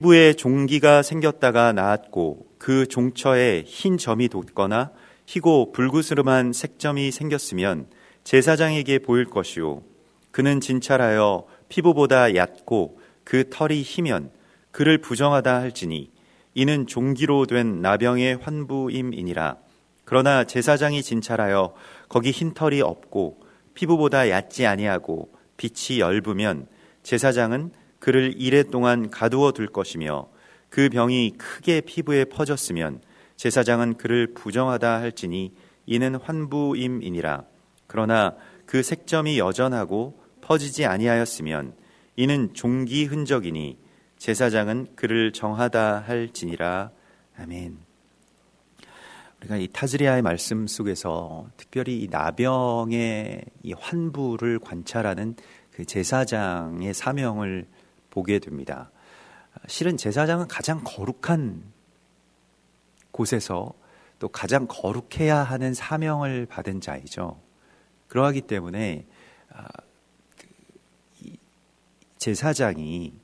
피부에 종기가 생겼다가 나았고 그 종처에 흰 점이 돋거나 희고 불구스름한 색점이 생겼으면 제사장에게 보일 것이요 그는 진찰하여 피부보다 얕고 그 털이 희면 그를 부정하다 할지니 이는 종기로 된 나병의 환부임이니라. 그러나 제사장이 진찰하여 거기 흰 털이 없고 피부보다 얕지 아니하고 빛이 엷으면 제사장은 그를 이레 동안 가두어 둘 것이며 그 병이 크게 피부에 퍼졌으면 제사장은 그를 부정하다 할지니 이는 환부임이니라. 그러나 그 색점이 여전하고 퍼지지 아니하였으면 이는 종기 흔적이니 제사장은 그를 정하다 할지니라. 아멘. 우리가 이 타즈리아의 말씀 속에서 특별히 이 나병의 이 환부를 관찰하는 그 제사장의 사명을 보게 됩니다. 실은 제사장은 가장 거룩한 곳에서 또 가장 거룩해야 하는 사명을 받은 자이죠. 그러하기 때문에 제사장이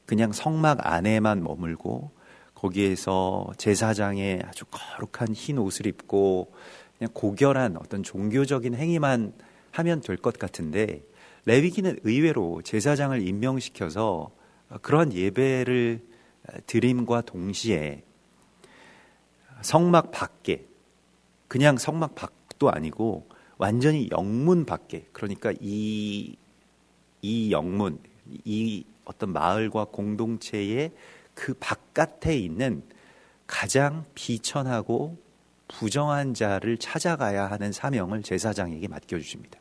그냥 성막 안에만 머물고 거기에서 제사장의 아주 거룩한 흰 옷을 입고 그냥 고결한 어떤 종교적인 행위만 하면 될 것 같은데, 레위기는 의외로 제사장을 임명시켜서 그러한 예배를 드림과 동시에 성막 밖에, 그냥 성막 밖도 아니고 완전히 영문 밖에, 그러니까 이 영문, 이 어떤 마을과 공동체의 그 바깥에 있는 가장 비천하고 부정한 자를 찾아가야 하는 사명을 제사장에게 맡겨주십니다.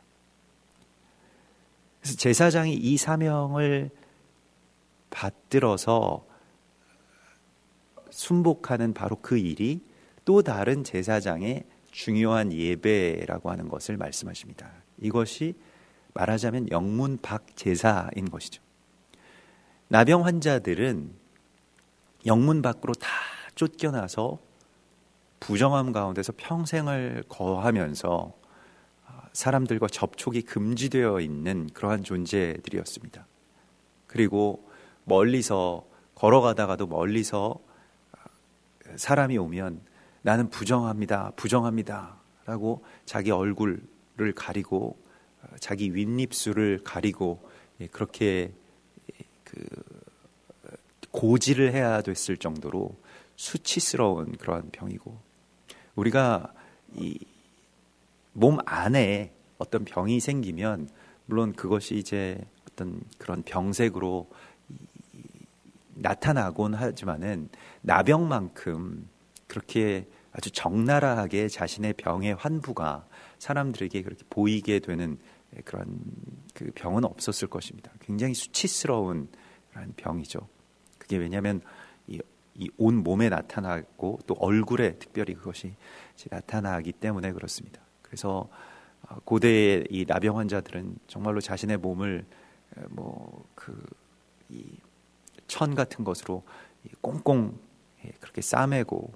그래서 제사장이 이 사명을 받들어서 순복하는 바로 그 일이 또 다른 제사장의 중요한 예배라고 하는 것을 말씀하십니다. 이것이 말하자면 영문 밖 제사인 것이죠. 나병 환자들은 영문 밖으로 다 쫓겨나서 부정함 가운데서 평생을 거하면서 사람들과 접촉이 금지되어 있는 그러한 존재들이었습니다. 그리고 멀리서 걸어가다가도 멀리서 사람이 오면 나는 부정합니다, 부정합니다 라고 자기 얼굴을 가리고 자기 윗입술을 가리고 그렇게 고지를 해야 됐을 정도로 수치스러운 그러한 병이고, 우리가 이 몸 안에 어떤 병이 생기면 물론 그것이 이제 어떤 그런 병색으로 나타나곤 하지만은 나병만큼 그렇게 아주 적나라하게 자신의 병의 환부가 사람들에게 그렇게 보이게 되는 그런 그 병은 없었을 것입니다. 굉장히 수치스러운 그런 병이죠. 그게 왜냐하면 이 온 몸에 나타나고 또 얼굴에 특별히 그것이 나타나기 때문에 그렇습니다. 그래서 고대의 이 나병 환자들은 정말로 자신의 몸을 이 천 같은 것으로 꽁꽁 그렇게 싸매고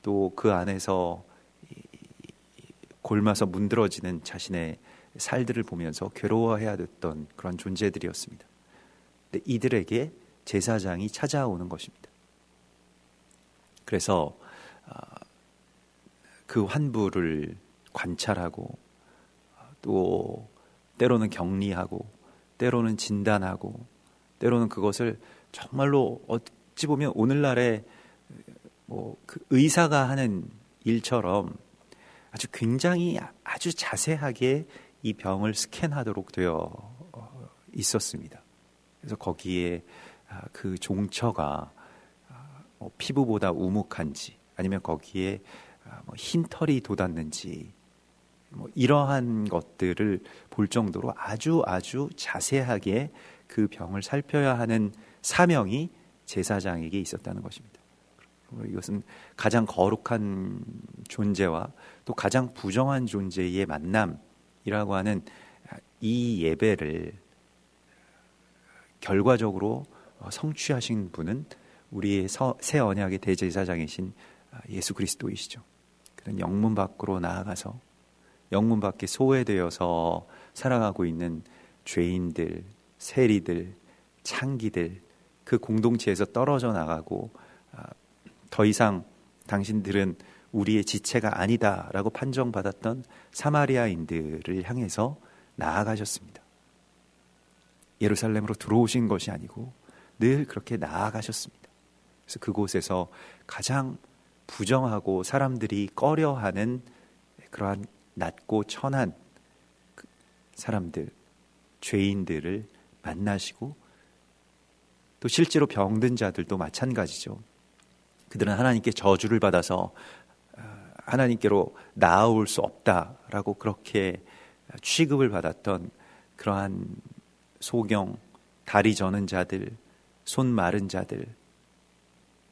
또 그 안에서 골마서 문드러지는 자신의 살들을 보면서 괴로워해야 됐던 그런 존재들이었습니다. 근데 이들에게 제사장이 찾아오는 것입니다. 그래서 그 환부를 관찰하고 또 때로는 격리하고 때로는 진단하고 때로는 그것을 정말로 어찌 보면 오늘날의 그 의사가 하는 일처럼 아주 굉장히 아주 자세하게 이 병을 스캔하도록 되어 있었습니다. 그래서 거기에 그 종처가 피부보다 우묵한지 아니면 거기에 흰 털이 돋았는지 이러한 것들을 볼 정도로 아주 자세하게 그 병을 살펴야 하는 사명이 제사장에게 있었다는 것입니다. 이것은 가장 거룩한 존재와 또 가장 부정한 존재의 만남이라고 하는 이 예배를 결과적으로 성취하신 분은 우리의 새 언약의 대제사장이신 예수 그리스도이시죠. 그는 영문 밖으로 나아가서 영문 밖에 소외되어서 살아가고 있는 죄인들, 세리들, 창기들 그 공동체에서 떨어져 나가고 더 이상 당신들은 우리의 지체가 아니다라고 판정받았던 사마리아인들을 향해서 나아가셨습니다. 예루살렘으로 들어오신 것이 아니고 늘 그렇게 나아가셨습니다. 그래서 그곳에서 가장 부정하고 사람들이 꺼려하는 그러한 낮고 천한 사람들, 죄인들을 만나시고 또 실제로 병든 자들도 마찬가지죠. 그들은 하나님께 저주를 받아서 하나님께로 나아올 수 없다라고 그렇게 취급을 받았던 그러한 소경, 다리 저는 자들, 손 마른 자들,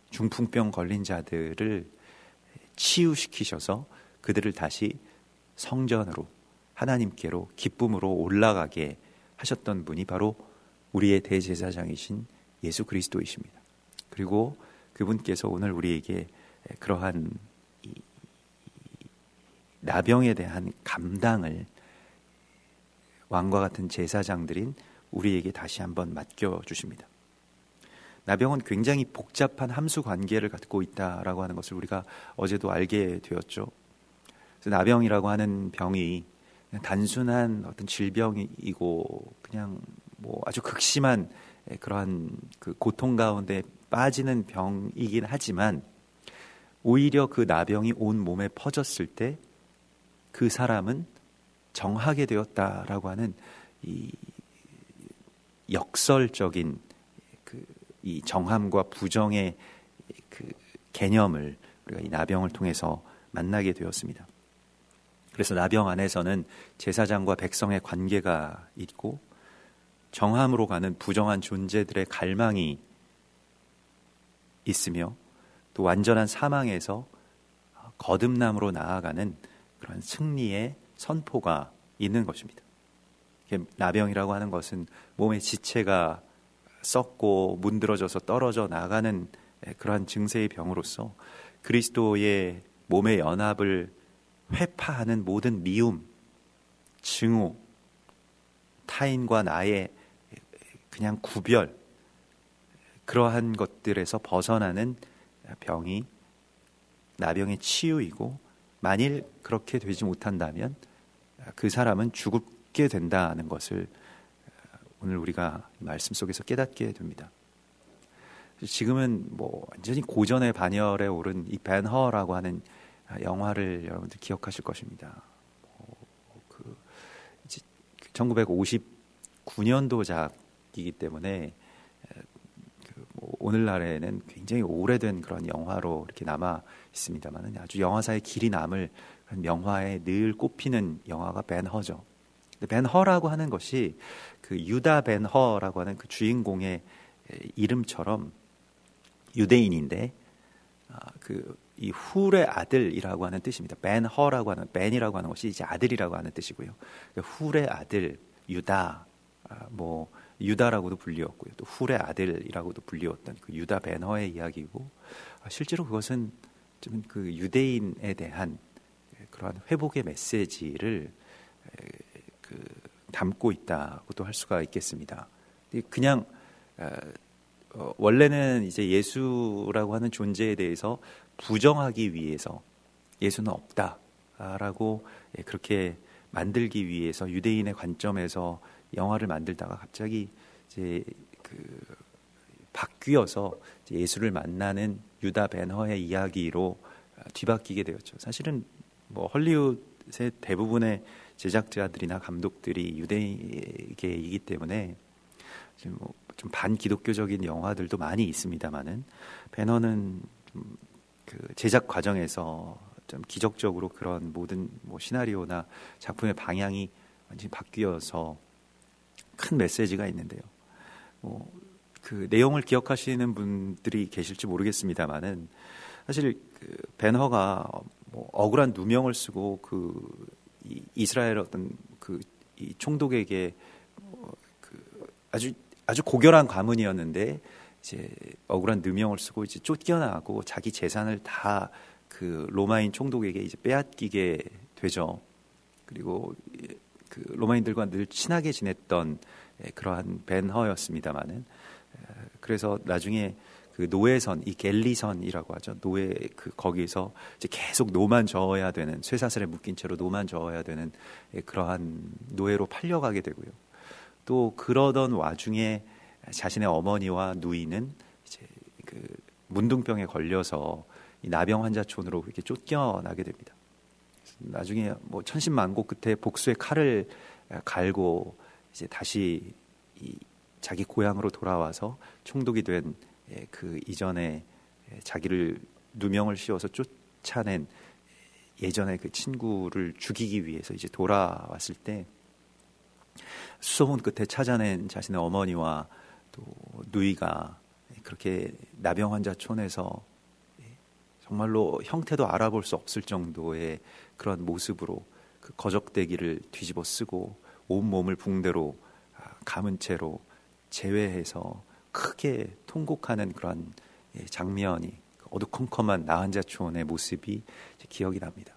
중풍병 걸린 자들을 치유시키셔서 그들을 다시 성전으로 하나님께로 기쁨으로 올라가게 하셨던 분이 바로 우리의 대제사장이신 예수 그리스도이십니다. 그리고 그분께서 오늘 우리에게 그러한 나병에 대한 감당을 왕과 같은 제사장들인 우리에게 다시 한번 맡겨주십니다. 나병은 굉장히 복잡한 함수 관계를 갖고 있다라고 하는 것을 우리가 어제도 알게 되었죠. 그래서 나병이라고 하는 병이 그냥 단순한 어떤 질병이고 그냥 뭐 아주 극심한 그러한 그 고통 가운데 빠지는 병이긴 하지만 오히려 그 나병이 온 몸에 퍼졌을 때 그 사람은 정하게 되었다라고 하는 이 역설적인 이 정함과 부정의 그 개념을 우리가 이 나병을 통해서 만나게 되었습니다. 그래서 나병 안에서는 제사장과 백성의 관계가 있고 정함으로 가는 부정한 존재들의 갈망이 있으며 또 완전한 사망에서 거듭남으로 나아가는 그런 승리의 선포가 있는 것입니다. 나병이라고 하는 것은 몸의 지체가 썩고 문드러져서 떨어져 나가는 그러한 증세의 병으로서 그리스도의 몸의 연합을 회파하는 모든 미움, 증오, 타인과 나의 그냥 구별, 그러한 것들에서 벗어나는 병이 나병의 치유이고 만일 그렇게 되지 못한다면 그 사람은 죽게 된다는 것을 오늘 우리가 말씀 속에서 깨닫게 됩니다. 지금은 뭐 완전히 고전의 반열에 오른 이 벤 허라고 하는 영화를 여러분들 기억하실 것입니다. 1959년도작이기 때문에 오늘날에는 굉장히 오래된 그런 영화로 이렇게 남아 있습니다만 아주 영화사의 길이 남을 명화에 늘 꼽히는 영화가 벤 허죠. 벤 허라고 하는 것이 그 유다 벤 허라고 하는 그 주인공의 이름처럼 유대인인데 이 훌의 아들이라고 하는 뜻입니다. 벤 허라고 하는 벤이라고 하는 것이 이제 아들이라고 하는 뜻이고요. 훌의 아들 유다 뭐 유다라고도 불리웠고요. 또 훌의 아들이라고도 불리웠던 그 유다 벤 허의 이야기이고 실제로 그것은 좀 그 유대인에 대한 그러한 회복의 메시지를 담고 있다고도 할 수가 있겠습니다. 그냥 원래는 이제 예수라고 하는 존재에 대해서 부정하기 위해서 예수는 없다라고 그렇게 만들기 위해서 유대인의 관점에서 영화를 만들다가 갑자기 이제 바뀌어서 이제 예수를 만나는 유다 벤 허의 이야기로 뒤바뀌게 되었죠. 사실은 뭐 헐리우드의 대부분의 제작자들이나 감독들이 유대계이기 때문에 좀 반기독교적인 영화들도 많이 있습니다만은 배너는 그 제작 과정에서 좀 기적적으로 그런 모든 뭐 시나리오나 작품의 방향이 완전히 바뀌어서 큰 메시지가 있는데요. 그 내용을 기억하시는 분들이 계실지 모르겠습니다만은 사실 그 벤허가 뭐 억울한 누명을 쓰고 이스라엘 어떤 이 총독에게 아주 고결한 가문이었는데 이제 억울한 누명을 쓰고 이제 쫓겨나고 자기 재산을 다 그 로마인 총독에게 이제 빼앗기게 되죠. 그리고 그 로마인들과 늘 친하게 지냈던 그러한 벤허였습니다만은 그래서 나중에 그 노예선, 이 갤리선이라고 하죠. 노예 거기서 이제 계속 노만 저어야 되는, 쇠사슬에 묶인 채로 노만 저어야 되는 그러한 노예로 팔려가게 되고요. 또 그러던 와중에 자신의 어머니와 누이는 이제 그 문둥병에 걸려서 이 나병 환자촌으로 이렇게 쫓겨나게 됩니다. 나중에 뭐 천신만고 끝에 복수의 칼을 갈고 이제 다시 이 자기 고향으로 돌아와서 총독이 된 그 이전에 자기를 누명을 씌워서 쫓아낸 예전의 그 친구를 죽이기 위해서 이제 돌아왔을 때 수소문 끝에 찾아낸 자신의 어머니와 또 누이가 그렇게 나병 환자촌에서 정말로 형태도 알아볼 수 없을 정도의 그런 모습으로 그 거적대기를 뒤집어 쓰고 온 몸을 붕대로 감은 채로 제외해서 크게 통곡하는 그런 장면이, 어두컴컴한 나환자촌의 모습이 기억이 납니다.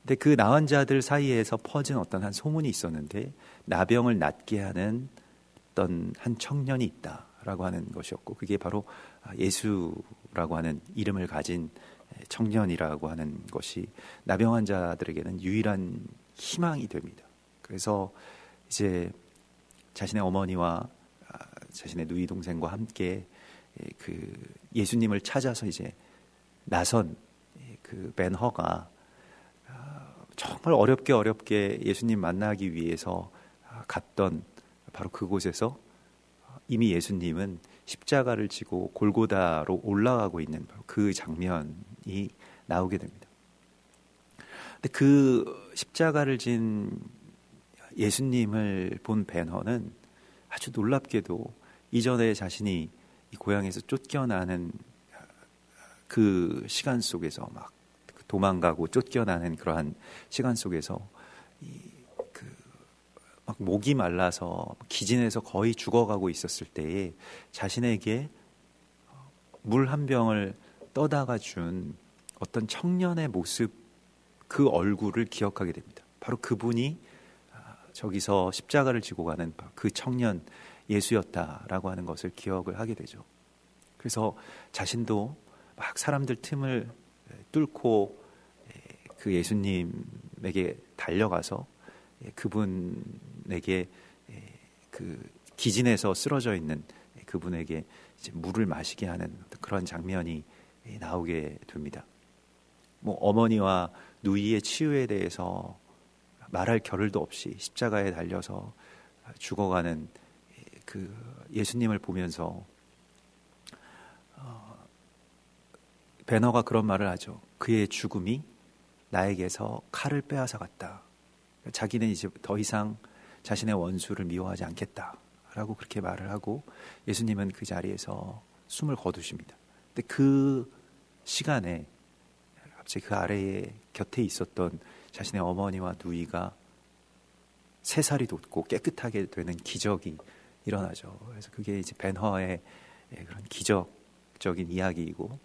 근데 그 나환자들 사이에서 퍼진 어떤 한 소문이 있었는데 나병을 낫게 하는 어떤 한 청년이 있다라고 하는 것이었고, 그게 바로 예수라고 하는 이름을 가진 청년이라고 하는 것이 나병 환자들에게는 유일한 희망이 됩니다. 그래서 이제 자신의 어머니와 자신의 누이 동생과 함께 그 예수님을 찾아서 이제 나선 그 벤 허가 정말 어렵게 예수님 만나기 위해서 갔던 바로 그곳에서 이미 예수님은 십자가를 지고 골고다로 올라가고 있는 그 장면이 나오게 됩니다. 근데 그 십자가를 진 예수님을 본 벤 허는 아주 놀랍게도 이전에 자신이 이 고향에서 쫓겨나는 그 시간 속에서 막 도망가고 쫓겨나는 그러한 시간 속에서 막 목이 말라서 기진해서 거의 죽어가고 있었을 때에 자신에게 물 한 병을 떠다가 준 어떤 청년의 모습, 그 얼굴을 기억하게 됩니다. 바로 그분이 저기서 십자가를 지고 가는 그 청년 예수였다라고 하는 것을 기억을 하게 되죠. 그래서 자신도 막 사람들 틈을 뚫고 그 예수님에게 달려가서 그분에게 그 기진에서 쓰러져 있는 그분에게 이제 물을 마시게 하는 그런 장면이 나오게 됩니다. 뭐 어머니와 누이의 치유에 대해서 말할 겨를도 없이 십자가에 달려서 죽어가는 그 예수님을 보면서 베너가 그런 말을 하죠. 그의 죽음이 나에게서 칼을 빼앗아 갔다. 자기는 이제 더 이상 자신의 원수를 미워하지 않겠다라고 그렇게 말을 하고 예수님은 그 자리에서 숨을 거두십니다. 근데 그 시간에 갑자기 그 아래에 곁에 있었던 자신의 어머니와 누이가 새살이 돋고 깨끗하게 되는 기적이 일어나죠. 그래서 그게 이제 벤 허의 그런 기적적인 이야기이고,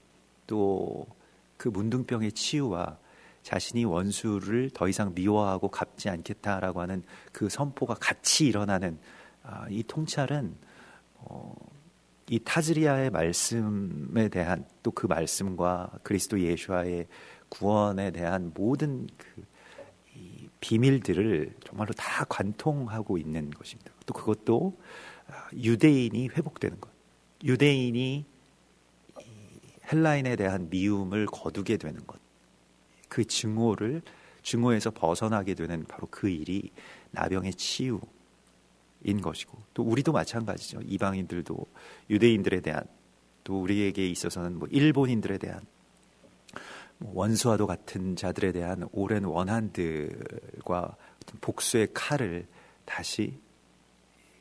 또 그 문둥병의 치유와 자신이 원수를 더 이상 미워하고 갚지 않겠다라고 하는 그 선포가 같이 일어나는 이 통찰은 이 타즈리아의 말씀에 대한, 또 그 말씀과 그리스도 예수와의 구원에 대한 모든 이 비밀들을 정말로 다 관통하고 있는 것입니다. 또 그것도 유대인이 회복되는 것, 유대인이 헬라인에 대한 미움을 거두게 되는 것, 그 증오에서 벗어나게 되는 바로 그 일이 나병의 치유인 것이고, 또 우리도 마찬가지죠. 이방인들도 유대인들에 대한, 또 우리에게 있어서는 뭐 일본인들에 대한, 원수와도 같은 자들에 대한 오랜 원한들과 복수의 칼을 다시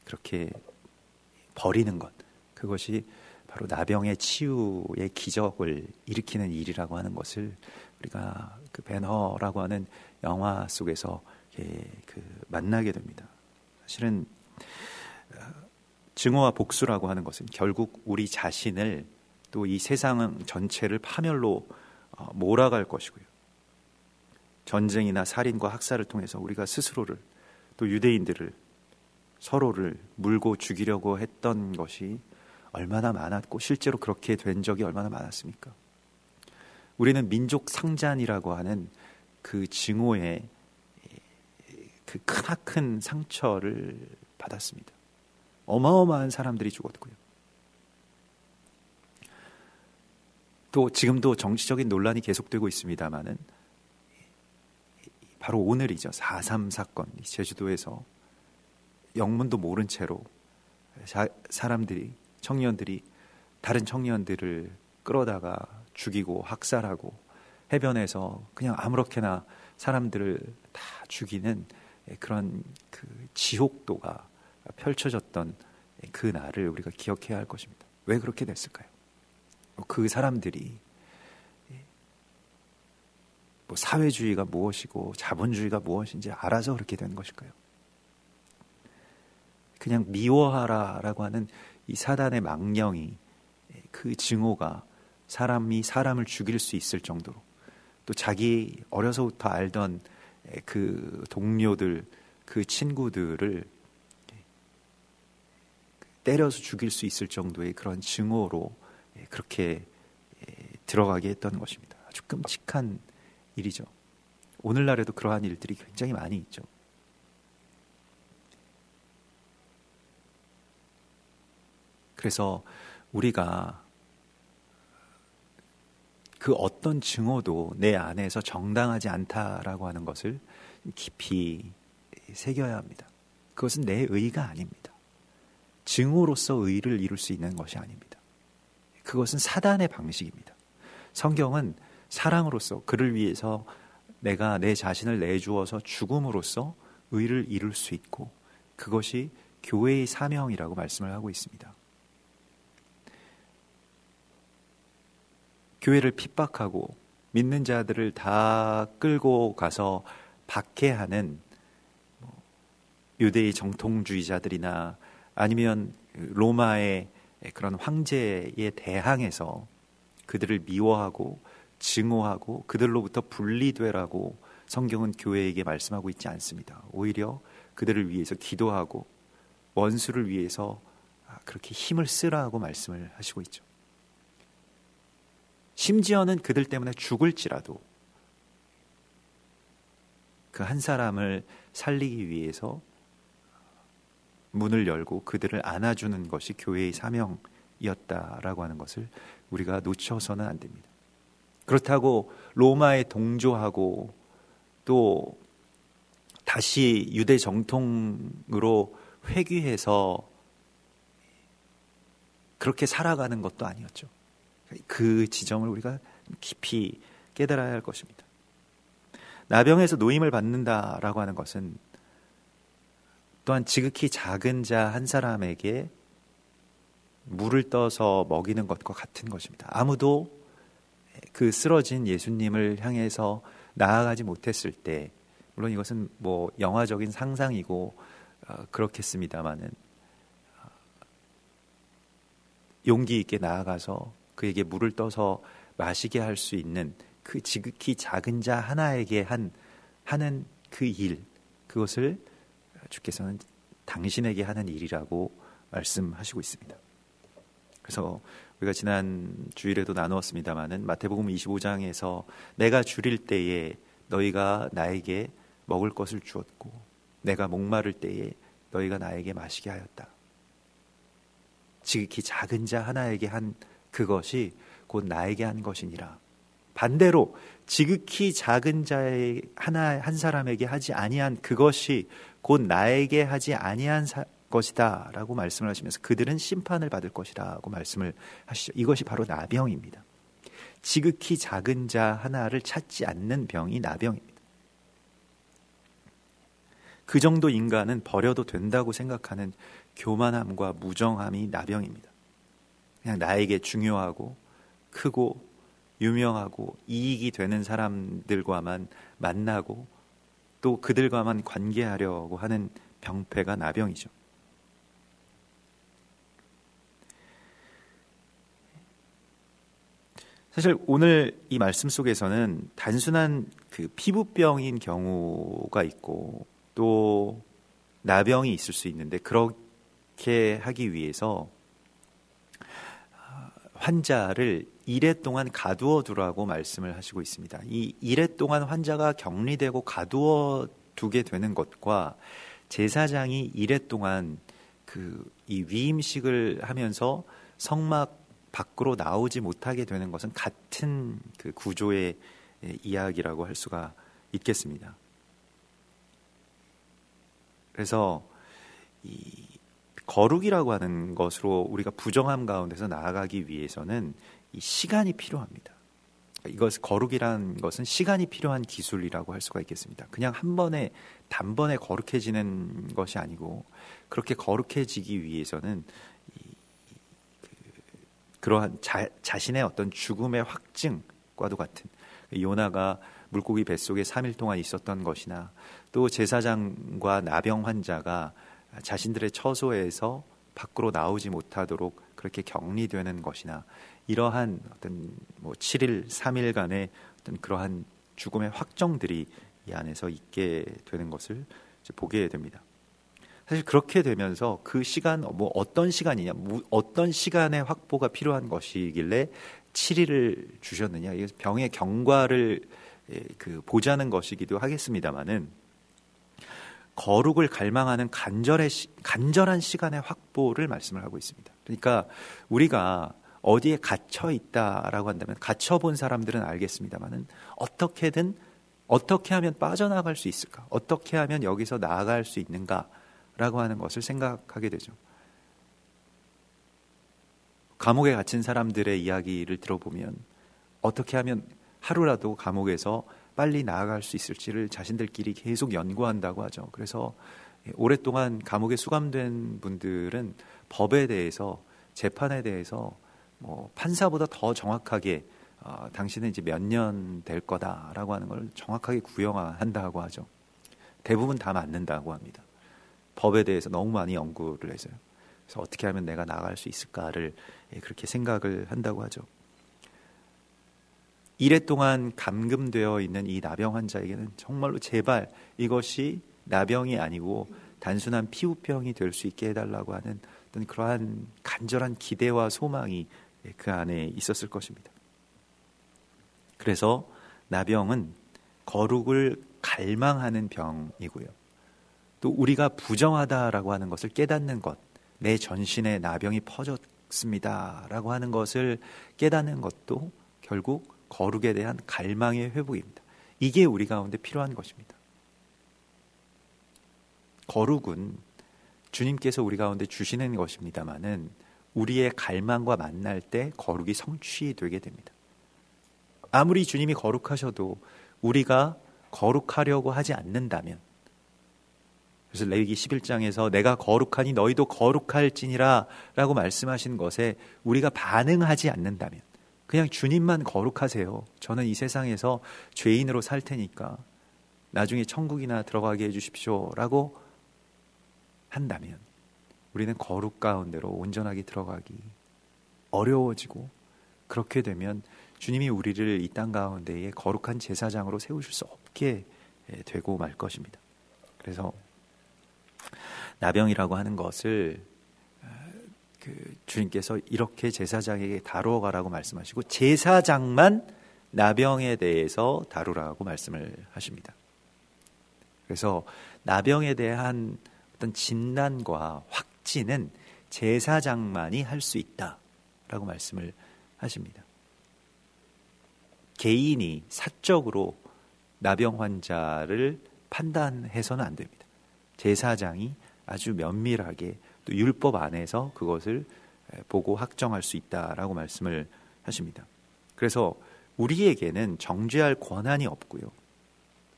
그렇게 버리는 것, 그것이 바로 나병의 치유의 기적을 일으키는 일이라고 하는 것을 우리가 그 벤허라고 하는 영화 속에서 만나게 됩니다. 사실은 증오와 복수라고 하는 것은 결국 우리 자신을, 또 이 세상 전체를 파멸로 몰아갈 것이고요. 전쟁이나 살인과 학살을 통해서 우리가 스스로를, 또 유대인들을, 서로를 물고 죽이려고 했던 것이 얼마나 많았고 실제로 그렇게 된 적이 얼마나 많았습니까? 우리는 민족 상잔이라고 하는 그 증오의 그 크나큰 상처를 받았습니다. 어마어마한 사람들이 죽었고요. 또 지금도 정치적인 논란이 계속되고 있습니다마는 바로 오늘이죠. 4.3 사건, 제주도에서 영문도 모른 채로 사람들이, 청년들이 다른 청년들을 끌어다가 죽이고 학살하고 해변에서 그냥 아무렇게나 사람들을 다 죽이는 그런 그 지옥도가 펼쳐졌던 그 날을 우리가 기억해야 할 것입니다. 왜 그렇게 됐을까요? 그 사람들이 뭐 사회주의가 무엇이고 자본주의가 무엇인지 알아서 그렇게 된 것일까요? 그냥 미워하라라고 하는 이 사단의 망령이, 그 증오가 사람이 사람을 죽일 수 있을 정도로, 또 자기 어려서부터 알던 그 동료들, 그 친구들을 때려서 죽일 수 있을 정도의 그런 증오로 그렇게 들어가게 했던 것입니다. 아주 끔찍한 일이죠. 오늘날에도 그러한 일들이 굉장히 많이 있죠. 그래서 우리가 그 어떤 증오도 내 안에서 정당하지 않다라고 하는 것을 깊이 새겨야 합니다. 그것은 내 의가 아닙니다. 증오로서 의를 이룰 수 있는 것이 아닙니다. 그것은 사단의 방식입니다. 성경은 사랑으로서, 그를 위해서 내가 내 자신을 내주어서 죽음으로써 의를 이룰 수 있고, 그것이 교회의 사명이라고 말씀을 하고 있습니다. 교회를 핍박하고 믿는 자들을 다 끌고 가서 박해하는 유대의 정통주의자들이나 아니면 로마의 그런 황제에 대항해서 그들을 미워하고 증오하고 그들로부터 분리되라고 성경은 교회에게 말씀하고 있지 않습니다. 오히려 그들을 위해서 기도하고 원수를 위해서 그렇게 힘을 쓰라고 말씀을 하시고 있죠. 심지어는 그들 때문에 죽을지라도 그 한 사람을 살리기 위해서 문을 열고 그들을 안아주는 것이 교회의 사명이었다라고 하는 것을 우리가 놓쳐서는 안 됩니다. 그렇다고 로마에 동조하고 또 다시 유대 정통으로 회귀해서 그렇게 살아가는 것도 아니었죠. 그 지점을 우리가 깊이 깨달아야 할 것입니다. 나병에서 노임을 받는다라고 하는 것은 또한 지극히 작은 자 한 사람에게 물을 떠서 먹이는 것과 같은 것입니다. 아무도 그 쓰러진 예수님을 향해서 나아가지 못했을 때, 물론 이것은 뭐 영화적인 상상이고 그렇겠습니다마는 용기 있게 나아가서 그에게 물을 떠서 마시게 할 수 있는 그 지극히 작은 자 하나에게 하는 그 일, 그것을 주께서는 당신에게 하는 일이라고 말씀하시고 있습니다. 그래서 우리가 지난 주일에도 나누었습니다마는 마태복음 25장에서 내가 줄일 때에 너희가 나에게 먹을 것을 주었고 내가 목마를 때에 너희가 나에게 마시게 하였다. 지극히 작은 자 하나에게 한 그것이 곧 나에게 한 것이니라. 반대로 지극히 작은 자의 한 사람에게 하지 아니한 그것이 곧 나에게 하지 아니한 것이다 라고 말씀을 하시면서 그들은 심판을 받을 것이다 라고 말씀을 하시죠. 이것이 바로 나병입니다. 지극히 작은 자 하나를 찾지 않는 병이 나병입니다. 그 정도 인간은 버려도 된다고 생각하는 교만함과 무정함이 나병입니다. 그냥 나에게 중요하고 크고 유명하고 이익이 되는 사람들과만 만나고 또 그들과만 관계하려고 하는 병폐가 나병이죠. 사실 오늘 이 말씀 속에서는 단순한 그 피부병인 경우가 있고 또 나병이 있을 수 있는데, 그렇게 하기 위해서 환자를 이레 동안 가두어 두라고 말씀을 하시고 있습니다. 이 이레 동안 환자가 격리되고 가두어 두게 되는 것과 제사장이 이레 동안 이 위임식을 하면서 성막 밖으로 나오지 못하게 되는 것은 같은 그 구조의 이야기라고 할 수가 있겠습니다. 그래서 이 거룩이라고 하는 것으로 우리가 부정함 가운데서 나아가기 위해서는 이 시간이 필요합니다. 거룩이라는 것은 시간이 필요한 기술이라고 할 수가 있겠습니다. 그냥 단번에 거룩해지는 것이 아니고, 그렇게 거룩해지기 위해서는 그러한 자신의 어떤 죽음의 확증과도 같은, 요나가 물고기 뱃속에 3일 동안 있었던 것이나, 또 제사장과 나병 환자가 자신들의 처소에서 밖으로 나오지 못하도록 그렇게 격리되는 것이나, 이러한 어떤 7일, 3일간의 어떤 그러한 죽음의 확정들이 이 안에서 있게 되는 것을 보게 됩니다. 사실 그렇게 되면서 그 시간, 어떤 시간이냐, 어떤 시간의 확보가 필요한 것이길래 7일을 주셨느냐, 이게 병의 경과를 보자는 것이기도 하겠습니다만은, 거룩을 갈망하는 간절한 시간의 확보를 말씀을 하고 있습니다. 그러니까 우리가 어디에 갇혀 있다라고 한다면, 갇혀 본 사람들은 알겠습니다만은, 어떻게 하면 빠져나갈 수 있을까? 어떻게 하면 여기서 나아갈 수 있는가라고 하는 것을 생각하게 되죠. 감옥에 갇힌 사람들의 이야기를 들어보면 어떻게 하면 하루라도 감옥에서 빨리 나아갈 수 있을지를 자신들끼리 계속 연구한다고 하죠. 그래서 오랫동안 감옥에 수감된 분들은 법에 대해서, 재판에 대해서 판사보다 더 정확하게 당신은 이제 몇 년 될 거다라고 하는 걸 정확하게 구형한다고 하죠. 대부분 다 맞는다고 합니다. 법에 대해서 너무 많이 연구를 해서요. 그래서 어떻게 하면 내가 나아갈 수 있을까를 그렇게 생각을 한다고 하죠. 이래 동안 감금되어 있는 이 나병 환자에게는 정말로 제발 이것이 나병이 아니고 단순한 피부병이 될 수 있게 해달라고 하는 어떤 그러한 간절한 기대와 소망이 그 안에 있었을 것입니다. 그래서 나병은 거룩을 갈망하는 병이고요. 또 우리가 부정하다라고 하는 것을 깨닫는 것, 내 전신에 나병이 퍼졌습니다라고 하는 것을 깨닫는 것도 결국 거룩에 대한 갈망의 회복입니다. 이게 우리 가운데 필요한 것입니다. 거룩은 주님께서 우리 가운데 주시는 것입니다만은, 우리의 갈망과 만날 때 거룩이 성취되게 됩니다. 아무리 주님이 거룩하셔도 우리가 거룩하려고 하지 않는다면, 그래서 레위기 11장에서 내가 거룩하니 너희도 거룩할지니라 라고 말씀하신 것에 우리가 반응하지 않는다면, 그냥 주님만 거룩하세요, 저는 이 세상에서 죄인으로 살 테니까 나중에 천국이나 들어가게 해주십시오 라고 한다면, 우리는 거룩 가운데로 온전하게 들어가기 어려워지고, 그렇게 되면 주님이 우리를 이 땅 가운데에 거룩한 제사장으로 세우실 수 없게 되고 말 것입니다. 그래서 나병이라고 하는 것을 주님께서 이렇게 제사장에게 다루어 가라고 말씀하시고, 제사장만 나병에 대해서 다루라고 말씀을 하십니다. 그래서 나병에 대한 어떤 진단과 확진은 제사장만이 할 수 있다라고 말씀을 하십니다. 개인이 사적으로 나병 환자를 판단해서는 안 됩니다. 제사장이 아주 면밀하게 또 율법 안에서 그것을 보고 확정할 수 있다라고 말씀을 하십니다. 그래서 우리에게는 정죄할 권한이 없고요,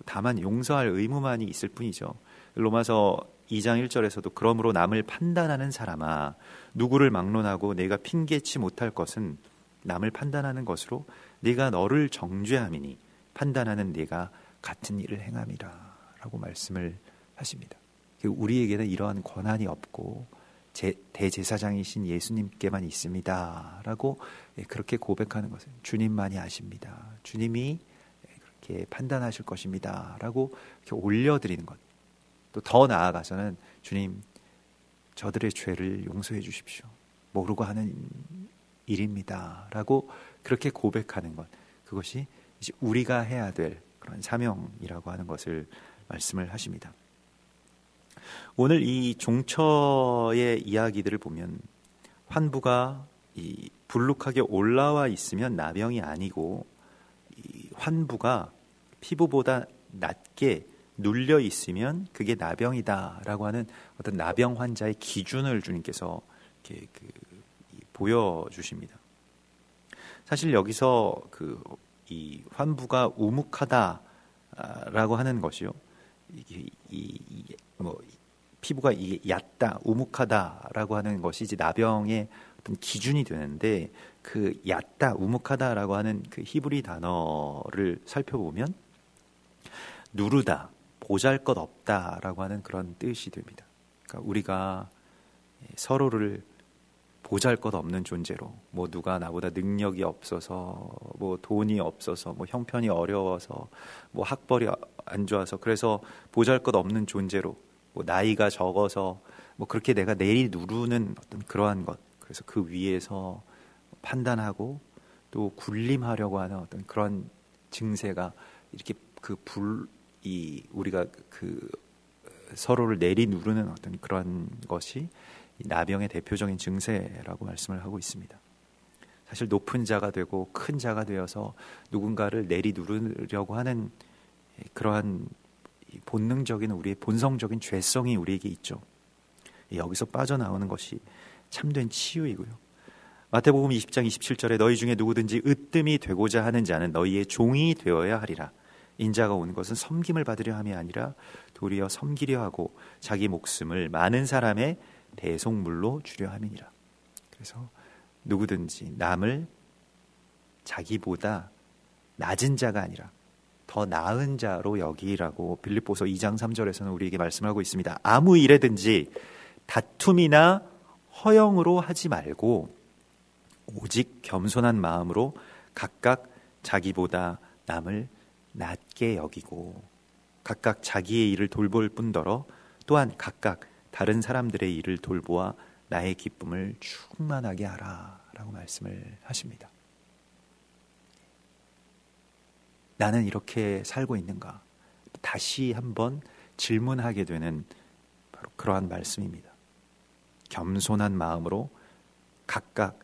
다만 용서할 의무만이 있을 뿐이죠. 로마서 2장 1절에서도 그러므로 남을 판단하는 사람아, 누구를 막론하고 내가 핑계치 못할 것은 남을 판단하는 것으로 네가 너를 정죄함이니 판단하는 네가 같은 일을 행함이라 라고 말씀을 하십니다. 우리에게는 이러한 권한이 없고 대제사장이신 예수님께만 있습니다 라고 그렇게 고백하는 것은, 주님만이 아십니다, 주님이 그렇게 판단하실 것입니다 라고 이렇게 올려드리는 것, 또 더 나아가서는 주님, 저들의 죄를 용서해 주십시오, 모르고 하는 일입니다 라고 그렇게 고백하는 것, 그것이 이제 우리가 해야 될 그런 사명이라고 하는 것을 말씀을 하십니다. 오늘 이 종처의 이야기들을 보면 환부가 이 불룩하게 올라와 있으면 나병이 아니고, 이 환부가 피부보다 낮게 눌려 있으면 그게 나병이다라고 하는 어떤 나병 환자의 기준을 주님께서 이렇게 보여주십니다. 사실 여기서 이 환부가 우묵하다라고 하는 것이요, 피부가 이게 얕다, 우묵하다라고 하는 것이 이제 나병의 어떤 기준이 되는데, 그 얕다, 우묵하다라고 하는 그 히브리 단어를 살펴보면 누르다, 보잘것없다라고 하는 그런 뜻이 됩니다. 그러니까 우리가 서로를 보잘것없는 존재로, 뭐 누가 나보다 능력이 없어서, 뭐 돈이 없어서, 뭐 형편이 어려워서, 뭐 학벌이 안 좋아서, 그래서 보잘것없는 존재로, 뭐 나이가 적어서 뭐 그렇게 내가 내리 누르는 어떤 그러한 것, 그래서 그 위에서 판단하고 또 군림하려고 하는 어떤 그런 증세가 이렇게 우리가 서로를 내리 누르는 어떤 그런 것이 나병의 대표적인 증세라고 말씀을 하고 있습니다. 사실 높은 자가 되고 큰 자가 되어서 누군가를 내리 누르려고 하는 그러한 본능적인 우리의 본성적인 죄성이 우리에게 있죠. 여기서 빠져나오는 것이 참된 치유이고요. 마태복음 20장 27절에 너희 중에 누구든지 으뜸이 되고자 하는 자는 너희의 종이 되어야 하리라. 인자가 온 것은 섬김을 받으려 함이 아니라 도리어 섬기려 하고 자기 목숨을 많은 사람의 대속물로 주려 함이니라. 그래서 누구든지 남을 자기보다 낮은 자가 아니라 더 나은 자로 여기라고 빌립보서 2장 3절에서는 우리에게 말씀하고 있습니다. 아무 일에든지 다툼이나 허영으로 하지 말고 오직 겸손한 마음으로 각각 자기보다 남을 낮게 여기고 각각 자기의 일을 돌볼 뿐더러 또한 각각 다른 사람들의 일을 돌보아 나의 기쁨을 충만하게 하라 라고 말씀을 하십니다. 나는 이렇게 살고 있는가? 다시 한번 질문하게 되는 바로 그러한 말씀입니다. 겸손한 마음으로 각각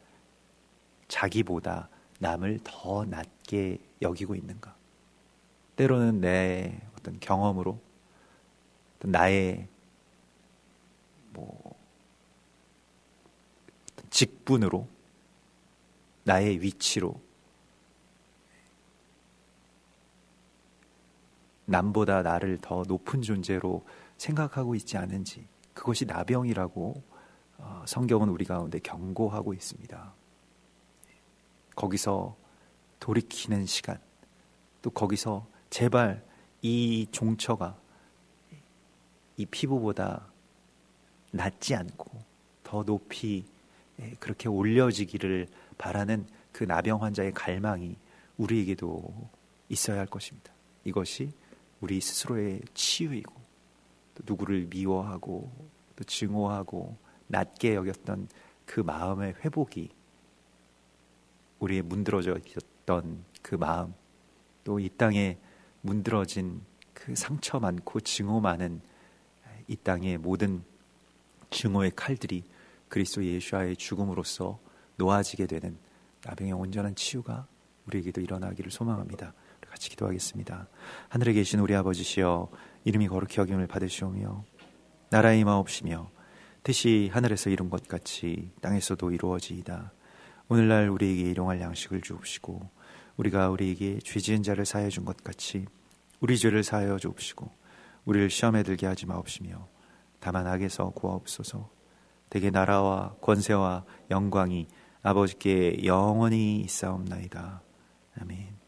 자기보다 남을 더 낮게 여기고 있는가? 때로는 내 어떤 경험으로, 어떤 나의 직분으로, 나의 위치로 남보다 나를 더 높은 존재로 생각하고 있지 않은지, 그것이 나병이라고 성경은 우리 가운데 경고하고 있습니다. 거기서 돌이키는 시간, 또 거기서 제발 이 종처가 이 피부보다 낮지 않고 더 높이 그렇게 올려지기를 바라는 그 나병 환자의 갈망이 우리에게도 있어야 할 것입니다. 이것이 우리 스스로의 치유이고, 또 누구를 미워하고 또 증오하고 낮게 여겼던 그 마음의 회복이, 우리의 문드러져 있었던 그 마음, 또 이 땅에 문드러진 그 상처 많고 증오 많은 이 땅의 모든 증오의 칼들이 그리스도 예수와의 죽음으로써 놓아지게 되는 나병의 온전한 치유가 우리에게도 일어나기를 소망합니다. 같이 기도하겠습니다. 하늘에 계신 우리 아버지시여, 이름이 거룩히 여김을 받으시오며 나라의 임하옵시며 뜻이 하늘에서 이룬 것 같이 땅에서도 이루어지이다. 오늘날 우리에게 일용할 양식을 주옵시고 우리가 우리에게 죄 지은 자를 사하여 준 것 같이 우리 죄를 사하여 주옵시고 우리를 시험에 들게 하지 마옵시며 다만 악에서 구하옵소서. 대개 나라와 권세와 영광이 아버지께 영원히 있사옵나이다. 아멘.